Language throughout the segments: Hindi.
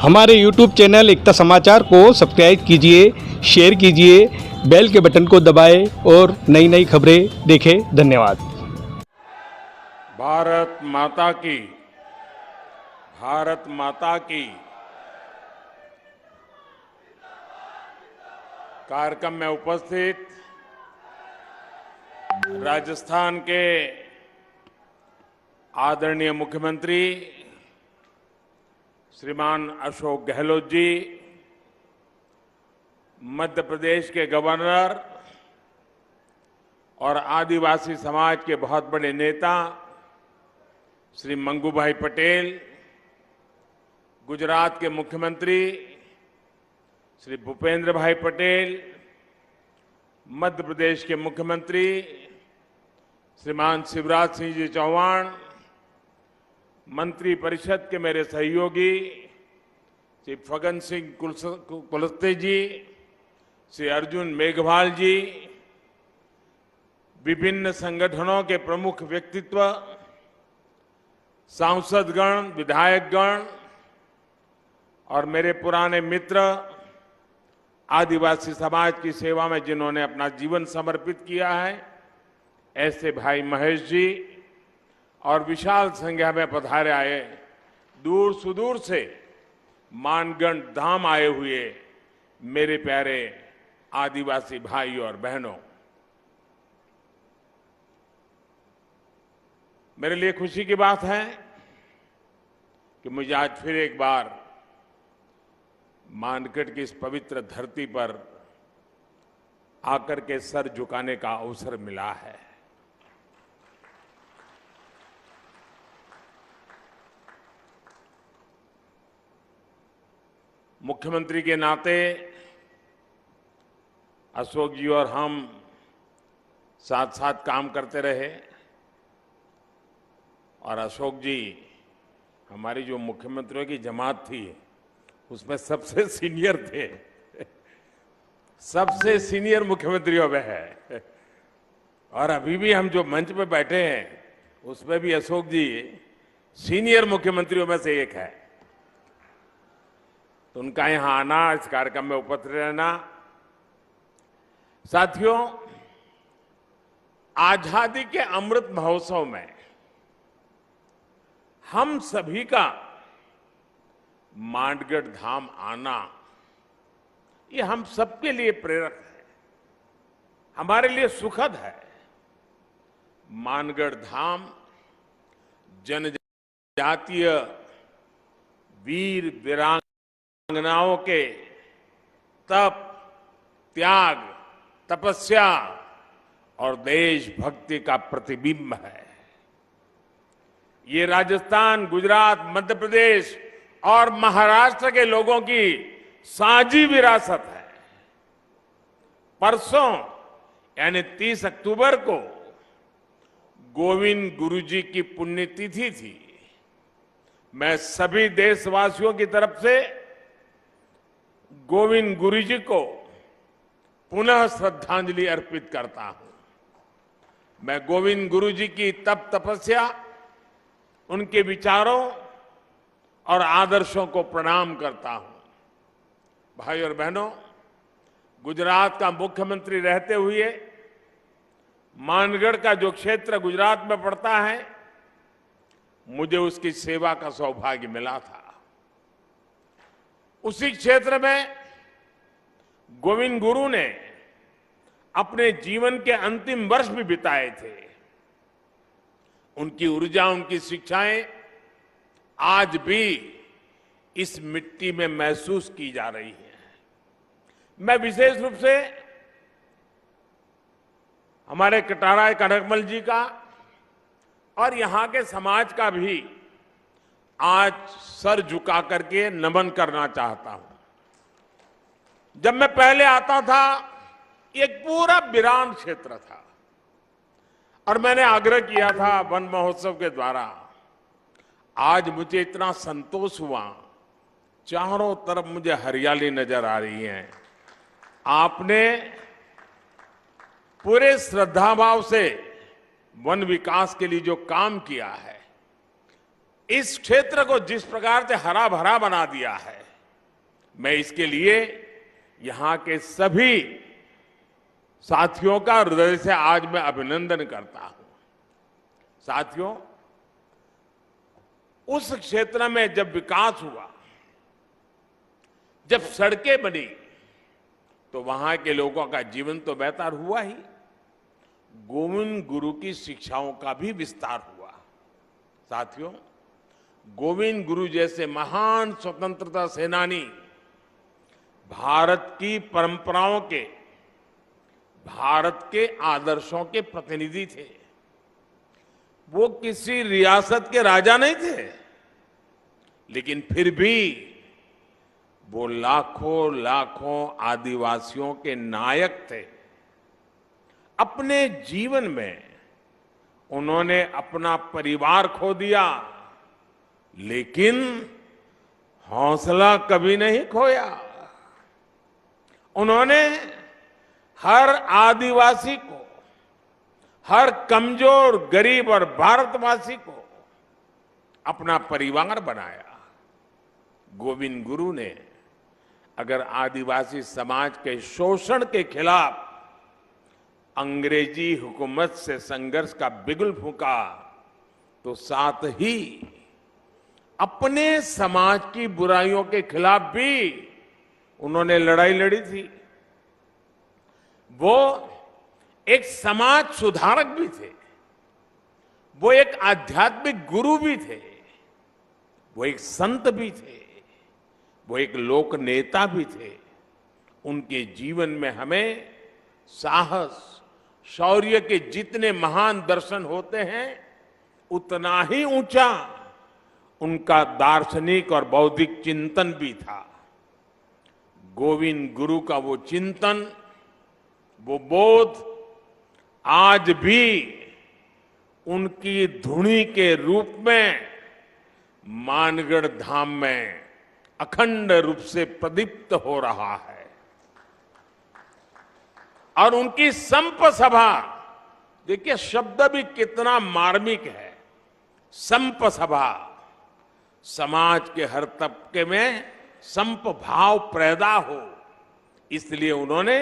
हमारे YouTube चैनल एकता समाचार को सब्सक्राइब कीजिए, शेयर कीजिए, बेल के बटन को दबाएं और नई नई खबरें देखें। धन्यवाद। भारत माता की, भारत माता की कार्यक्रम में उपस्थित राजस्थान के आदरणीय मुख्यमंत्री श्रीमान अशोक गहलोत जी, मध्य प्रदेश के गवर्नर और आदिवासी समाज के बहुत बड़े नेता श्री मंगूभाई पटेल, गुजरात के मुख्यमंत्री श्री भूपेंद्र भाई पटेल, मध्य प्रदेश के मुख्यमंत्री श्रीमान शिवराज सिंह जी चौहान, मंत्री परिषद के मेरे सहयोगी श्री फग्गन सिंह कुलस्ते जी, श्री अर्जुन मेघवाल जी, विभिन्न संगठनों के प्रमुख व्यक्तित्व, सांसदगण, विधायकगण और मेरे पुराने मित्र, आदिवासी समाज की सेवा में जिन्होंने अपना जीवन समर्पित किया है, ऐसे भाई महेश जी और विशाल संख्या में पधारे आए, दूर सुदूर से मानगढ़ धाम आए हुए मेरे प्यारे आदिवासी भाई और बहनों, मेरे लिए खुशी की बात है कि मुझे आज फिर एक बार मानगढ़ की इस पवित्र धरती पर आकर के सर झुकाने का अवसर मिला है। मुख्यमंत्री के नाते अशोक जी और हम साथ साथ काम करते रहे और अशोक जी हमारी जो मुख्यमंत्रियों की जमात थी उसमें सबसे सीनियर थे, सबसे सीनियर मुख्यमंत्रियों में है। और अभी भी हम जो मंच पे बैठे हैं उसमें भी अशोक जी सीनियर मुख्यमंत्रियों में से एक है। तो उनका यहां आना, इस कार्यक्रम में उपस्थित रहना, साथियों, आजादी के अमृत महोत्सव में हम सभी का मानगढ़ धाम आना, ये हम सबके लिए प्रेरक है, हमारे लिए सुखद है। मानगढ़ धाम जनजातीय वीर वीरांगनाओं के तप, त्याग, तपस्या और देशभक्ति का प्रतिबिंब है। ये राजस्थान, गुजरात, मध्य प्रदेश और महाराष्ट्र के लोगों की साझी विरासत है। परसों यानी 30 अक्टूबर को गोविंद गुरु जी की पुण्यतिथि थी। मैं सभी देशवासियों की तरफ से गोविंद गुरु जी को पुनः श्रद्धांजलि अर्पित करता हूं। मैं गोविंद गुरु जी की तप तपस्या, उनके विचारों और आदर्शों को प्रणाम करता हूं। भाई और बहनों, गुजरात का मुख्यमंत्री रहते हुए मानगढ़ का जो क्षेत्र गुजरात में पड़ता है, मुझे उसकी सेवा का सौभाग्य मिला था। उसी क्षेत्र में गोविंद गुरु ने अपने जीवन के अंतिम वर्ष भी बिताए थे। उनकी ऊर्जा, उनकी शिक्षाएं आज भी इस मिट्टी में महसूस की जा रही हैं। मैं विशेष रूप से हमारे कटाराय कनकमल जी का और यहां के समाज का भी आज सर झुका करके नमन करना चाहता हूं। जब मैं पहले आता था, एक पूरा वीरान क्षेत्र था और मैंने आग्रह किया था वन महोत्सव के द्वारा। आज मुझे इतना संतोष हुआ, चारों तरफ मुझे हरियाली नजर आ रही है। आपने पूरे श्रद्धाभाव से वन विकास के लिए जो काम किया है, इस क्षेत्र को जिस प्रकार से हरा भरा बना दिया है, मैं इसके लिए यहां के सभी साथियों का हृदय से आज मैं अभिनंदन करता हूं। साथियों, उस क्षेत्र में जब विकास हुआ, जब सड़कें बनी, तो वहां के लोगों का जीवन तो बेहतर हुआ ही, गोविंद गुरु की शिक्षाओं का भी विस्तार हुआ। साथियों, गोविंद गुरु जैसे महान स्वतंत्रता सेनानी भारत की परंपराओं के, भारत के आदर्शों के प्रतिनिधि थे। वो किसी रियासत के राजा नहीं थे, लेकिन फिर भी वो लाखों लाखों आदिवासियों के नायक थे। अपने जीवन में उन्होंने अपना परिवार खो दिया, लेकिन हौसला कभी नहीं खोया। उन्होंने हर आदिवासी को, हर कमजोर, गरीब और भारतवासी को अपना परिवार बनाया। गोविंद गुरु ने अगर आदिवासी समाज के शोषण के खिलाफ अंग्रेजी हुकूमत से संघर्ष का बिगुल फूंका, तो साथ ही अपने समाज की बुराइयों के खिलाफ भी उन्होंने लड़ाई लड़ी थी। वो एक समाज सुधारक भी थे, वो एक आध्यात्मिक गुरु भी थे, वो एक संत भी थे, वो एक लोक नेता भी थे। उनके जीवन में हमें साहस, शौर्य के जितने महान दर्शन होते हैं, उतना ही ऊंचा उनका दार्शनिक और बौद्धिक चिंतन भी था। गोविंद गुरु का वो चिंतन, वो बोध आज भी उनकी धुनी के रूप में मानगढ़ धाम में अखंड रूप से प्रदीप्त हो रहा है। और उनकी संप सभा, देखिए शब्द भी कितना मार्मिक है। संप सभा, समाज के हर तबके में संप भाव पैदा हो, इसलिए उन्होंने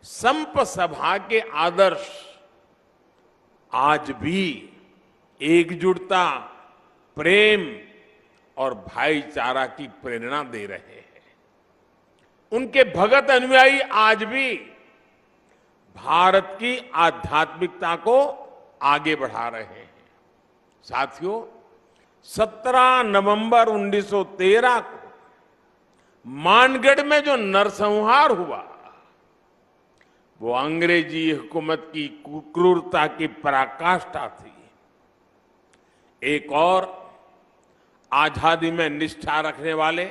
संप सभा के आदर्श आज भी एकजुटता, प्रेम और भाईचारा की प्रेरणा दे रहे हैं। उनके भगत अनुयायी आज भी भारत की आध्यात्मिकता को आगे बढ़ा रहे हैं। साथियों, 17 नवंबर 1913 को मानगढ़ में जो नरसंहार हुआ, वो अंग्रेजी हुकूमत की क्रूरता की पराकाष्ठा थी। एक और आजादी में निष्ठा रखने वाले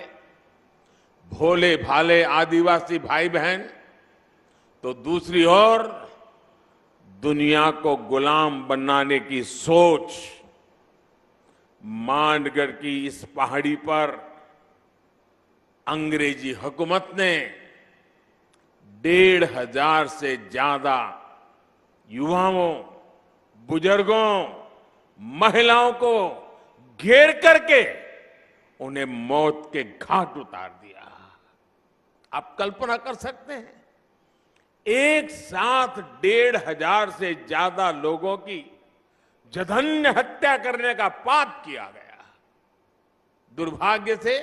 भोले भाले आदिवासी भाई बहन, तो दूसरी ओर दुनिया को गुलाम बनाने की सोच मानगढ़ की इस पहाड़ी पर अंग्रेजी हुकूमत ने 1,500 से ज्यादा युवाओं, बुजुर्गों, महिलाओं को घेर करके उन्हें मौत के घाट उतार दिया। आप कल्पना कर सकते हैं, एक साथ 1,500 से ज्यादा लोगों की जघन्य हत्या करने का पाप किया गया। दुर्भाग्य से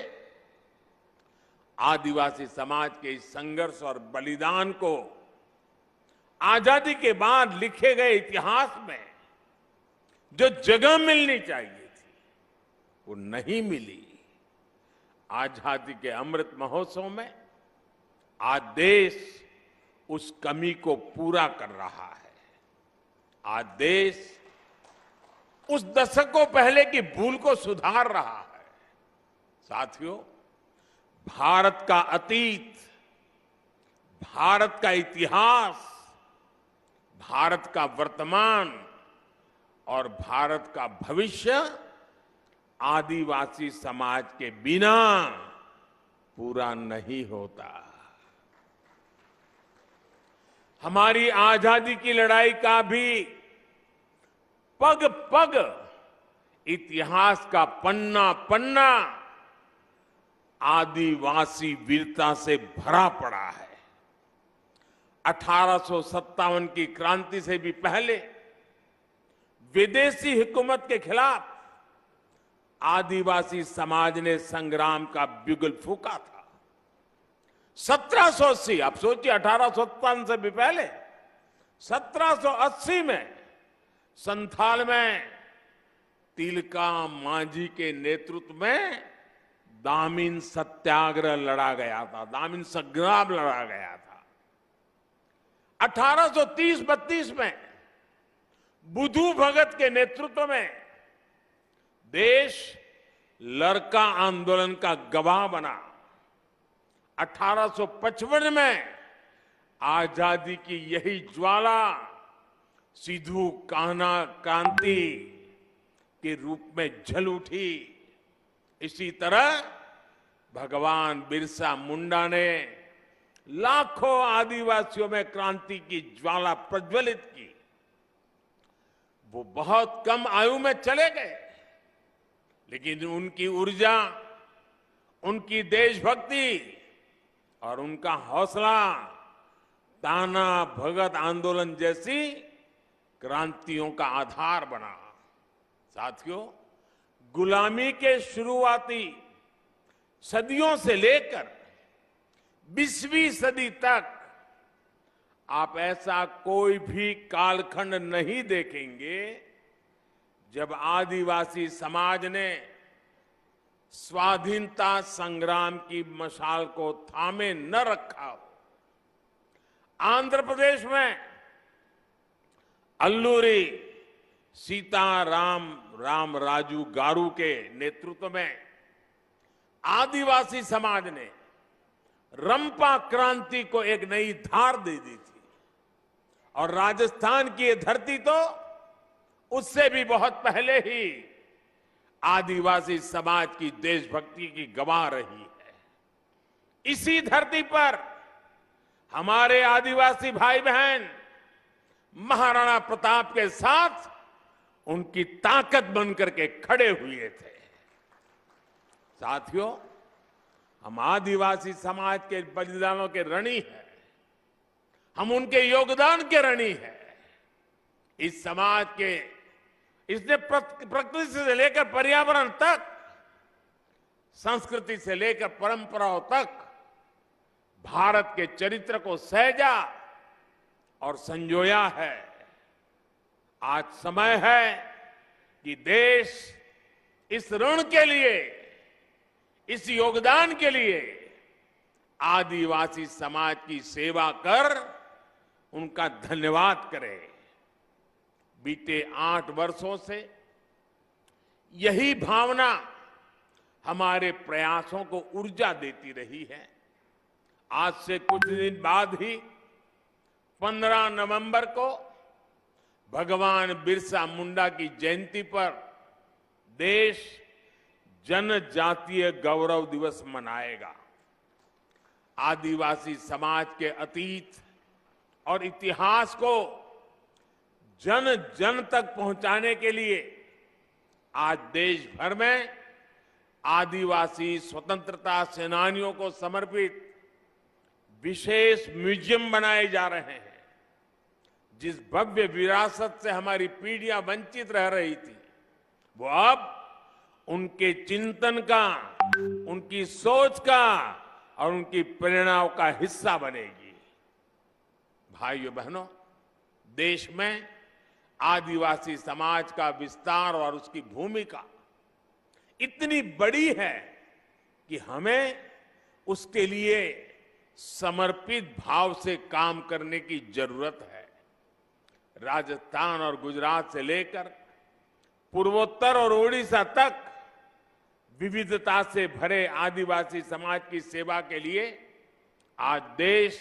आदिवासी समाज के इस संघर्ष और बलिदान को आजादी के बाद लिखे गए इतिहास में जो जगह मिलनी चाहिए थी, वो नहीं मिली। आजादी के अमृत महोत्सव में आज देश उस कमी को पूरा कर रहा है। आज देश उस दशकों पहले की भूल को सुधार रहा है। साथियों, भारत का अतीत, भारत का इतिहास, भारत का वर्तमान और भारत का भविष्य आदिवासी समाज के बिना पूरा नहीं होता। हमारी आजादी की लड़ाई का भी पग पग इतिहास का पन्ना पन्ना आदिवासी वीरता से भरा पड़ा है। 1857 की क्रांति से भी पहले विदेशी हुकूमत के खिलाफ आदिवासी समाज ने संग्राम का बिगुल फूंका था। 1780, आप सोचिए 1857 से भी पहले 1780 में संथाल में तिलका मांझी के नेतृत्व में दामिन सत्याग्रह लड़ा गया था, दामिन संग्राम लड़ा गया था। 1830-32 में बुधु भगत के नेतृत्व में देश लरका आंदोलन का गवाह बना। 1855 में आजादी की यही ज्वाला सिद्धू कान्हा क्रांति के रूप में जल उठी। इसी तरह भगवान बिरसा मुंडा ने लाखों आदिवासियों में क्रांति की ज्वाला प्रज्वलित की। वो बहुत कम आयु में चले गए, लेकिन उनकी ऊर्जा, उनकी देशभक्ति और उनका हौसला ताना भगत आंदोलन जैसी क्रांतियों का आधार बना। साथियों, गुलामी के शुरुआती सदियों से लेकर 20वीं सदी तक आप ऐसा कोई भी कालखंड नहीं देखेंगे जब आदिवासी समाज ने स्वाधीनता संग्राम की मशाल को थामे न रखा हो। आंध्र प्रदेश में अल्लूरी सीताराम राजू गारू के नेतृत्व में आदिवासी समाज ने रंपा क्रांति को एक नई धार दे दी थी। और राजस्थान की ये धरती तो उससे भी बहुत पहले ही आदिवासी समाज की देशभक्ति की गवाह रही है। इसी धरती पर हमारे आदिवासी भाई बहन महाराणा प्रताप के साथ उनकी ताकत बनकर के खड़े हुए थे। साथियों, हम आदिवासी समाज के बलिदानों के ऋणी हैं, हम उनके योगदान के ऋणी हैं। इस समाज के, इसने प्रकृति से लेकर पर्यावरण तक, संस्कृति से लेकर परंपराओं तक भारत के चरित्र को सहेजा और संजोया है। आज समय है कि देश इस ऋण के लिए, इस योगदान के लिए आदिवासी समाज की सेवा कर उनका धन्यवाद करे। बीते 8 वर्षों से यही भावना हमारे प्रयासों को ऊर्जा देती रही है। आज से कुछ दिन बाद ही 15 नवंबर को भगवान बिरसा मुंडा की जयंती पर देश जनजातीय गौरव दिवस मनाएगा। आदिवासी समाज के अतीत और इतिहास को जन जन तक पहुंचाने के लिए आज देश भर में आदिवासी स्वतंत्रता सेनानियों को समर्पित विशेष म्यूजियम बनाए जा रहे हैं। जिस भव्य विरासत से हमारी पीढ़ियां वंचित रह रही थी, वो अब उनके चिंतन का, उनकी सोच का और उनकी प्रेरणाओं का हिस्सा बनेगी। भाइयों बहनों, देश में आदिवासी समाज का विस्तार और उसकी भूमिका इतनी बड़ी है कि हमें उसके लिए समर्पित भाव से काम करने की जरूरत है। राजस्थान और गुजरात से लेकर पूर्वोत्तर और ओडिशा तक विविधता से भरे आदिवासी समाज की सेवा के लिए आज देश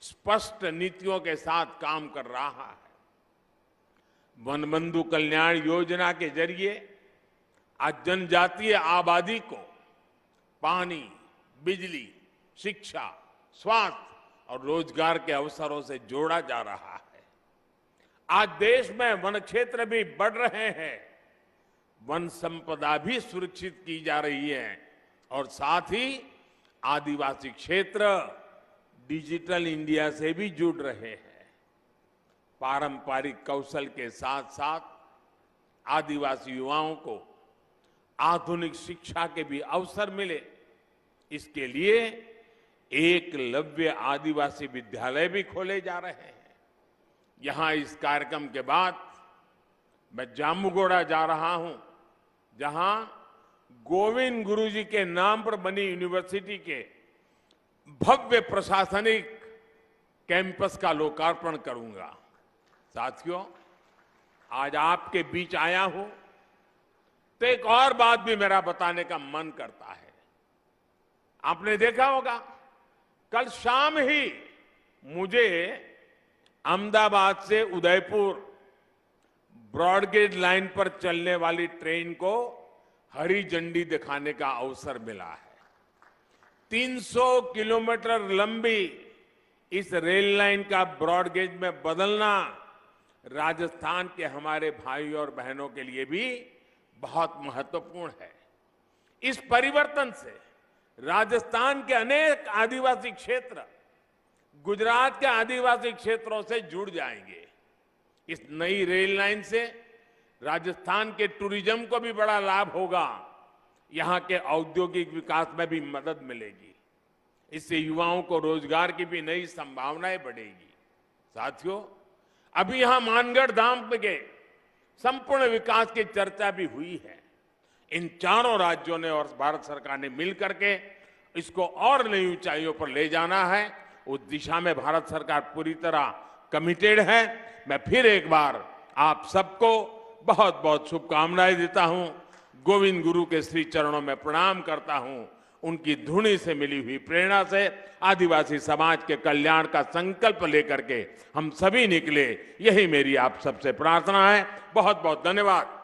स्पष्ट नीतियों के साथ काम कर रहा है। वनबंधु कल्याण योजना के जरिए आज जनजातीय आबादी को पानी, बिजली, शिक्षा, स्वास्थ्य और रोजगार के अवसरों से जोड़ा जा रहा है। आज देश में वन क्षेत्र भी बढ़ रहे हैं, वन संपदा भी सुरक्षित की जा रही है और साथ ही आदिवासी क्षेत्र डिजिटल इंडिया से भी जुड़ रहे हैं। पारंपरिक कौशल के साथ साथ आदिवासी युवाओं को आधुनिक शिक्षा के भी अवसर मिले, इसके लिए एकलव्य आदिवासी विद्यालय भी खोले जा रहे हैं। यहां इस कार्यक्रम के बाद मैं जामुगोड़ा जा रहा हूं, जहां गोविंद गुरु जी के नाम पर बनी यूनिवर्सिटी के भव्य प्रशासनिक कैंपस का लोकार्पण करूंगा। साथियों, आज आपके बीच आया हूं तो एक और बात भी मेरा बताने का मन करता है। आपने देखा होगा, कल शाम ही मुझे अहमदाबाद से उदयपुर ब्रॉडगेज लाइन पर चलने वाली ट्रेन को हरी झंडी दिखाने का अवसर मिला है। 300 किलोमीटर लंबी इस रेल लाइन का ब्रॉडगेज में बदलना राजस्थान के हमारे भाई और बहनों के लिए भी बहुत महत्वपूर्ण है। इस परिवर्तन से राजस्थान के अनेक आदिवासी क्षेत्र गुजरात के आदिवासी क्षेत्रों से जुड़ जाएंगे। इस नई रेल लाइन से राजस्थान के टूरिज्म को भी बड़ा लाभ होगा, यहां के औद्योगिक विकास में भी मदद मिलेगी। इससे युवाओं को रोजगार की भी नई संभावनाएं बढ़ेगी। साथियों, अभी यहां मानगढ़ धाम के संपूर्ण विकास की चर्चा भी हुई है। इन चारों राज्यों ने और भारत सरकार ने मिलकर के इसको और नई ऊंचाइयों पर ले जाना है। उस दिशा में भारत सरकार पूरी तरह कमिटेड है। मैं फिर एक बार आप सबको बहुत बहुत शुभकामनाएं देता हूं। गोविंद गुरु के श्री चरणों में प्रणाम करता हूं। उनकी धुनी से मिली हुई प्रेरणा से आदिवासी समाज के कल्याण का संकल्प लेकर के हम सभी निकले, यही मेरी आप सबसे प्रार्थना है। बहुत बहुत धन्यवाद।